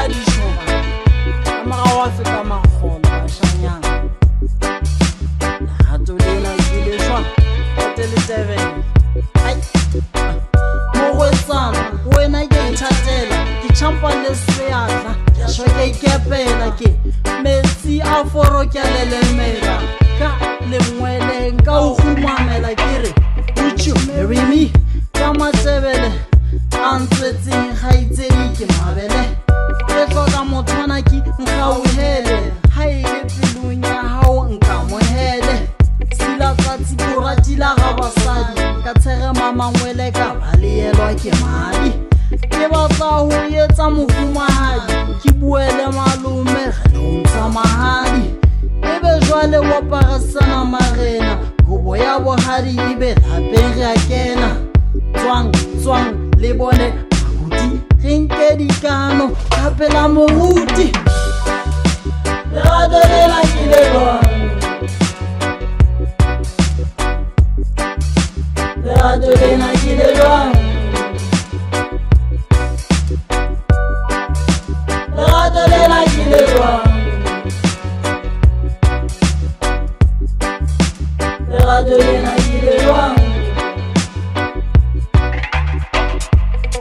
ka dishoba ka morao wa feta makgolo bashanyana lerato lena ke le shwa tele 7 mogwetsana wena ke ithatela ke champa le seatla ke shwa ke ikepela ke metsi a foro ke lelemela ka lengwele nka o khumamela ke re would you marry me ka matsebele a ntswetseng ga itsedi ke mabele ke tloka mothwana ke nkauhele ha ile pelong ya hao nka mohele sila tsatsi ke ratila ga basadi ka tshege mamangwele ka baleelwa ke madi ke batla ho etsa mofumahadi ke buele malume ga ntsha mahadi ebe jwale wa parasana marena gobo ya bohadi ibe lapeng re a kena tswang le bone mahuti re nke dikano ka pela moruti lerato lena ke le jwang lerato lena ke le jwang lerato lena ke le jwang lerato lena ke le jwang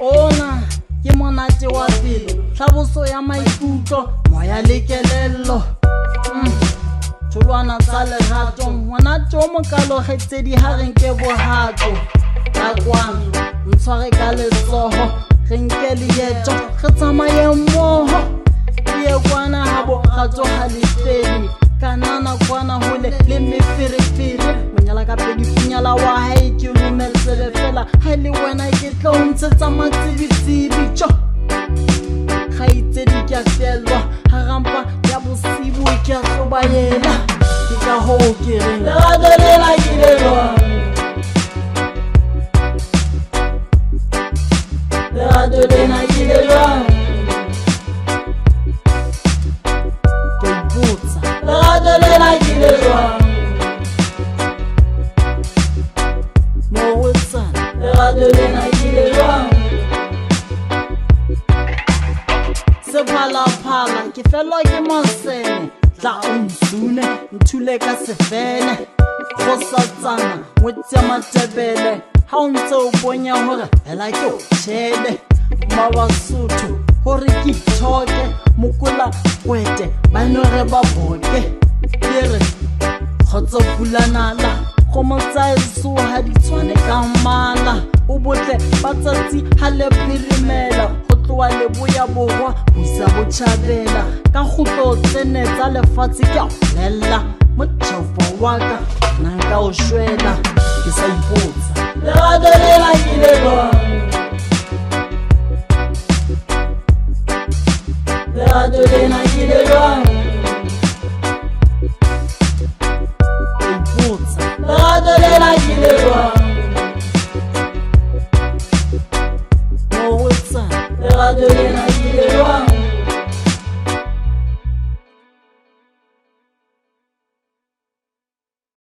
ona ke monate wa pelo tlhaboso ya maikutlo moya le kelello tholwana tsa lerato monate o mokalogetsa di ha re nke bohatso la kwano ntshware ka letsoho re nke leeto re tsamaye mmoho ke kwana ha bogatso ha le fedi kanana kwana hole le meferefere monyala ka pedi punyala wa hae ke lumelsele fela ha le wena ke tlo ntsetsa matsibitsibi tjo ga itsedi ke a felwa ha rampa ya bosibu ke a tlobayela ke ka ho ke reng lerato lena ke le jwang lerato lena ke le jwang ke ipotsa lerato lena ke le jwang mogwetsana lerato lena ke le jwang sephalaphala ke felwa ke masene tla onsune nthule ka sefene go satsana ngwetse matebele ha o ntse o bonya hore fela ke o tshele mabasotho hore ke thoke mokola kwete ba nore ba boke ke re khotso pulanala go motsaetso ha di tshwane ka mala o botle batsatsi ha le phirimela go tloa le boya borwa o isa botšhabela ka gotlo tsenetsa lefatshe ke a bolela motšhofo wa ka nna nka o shwela ke sa ipotsa lerato lena ke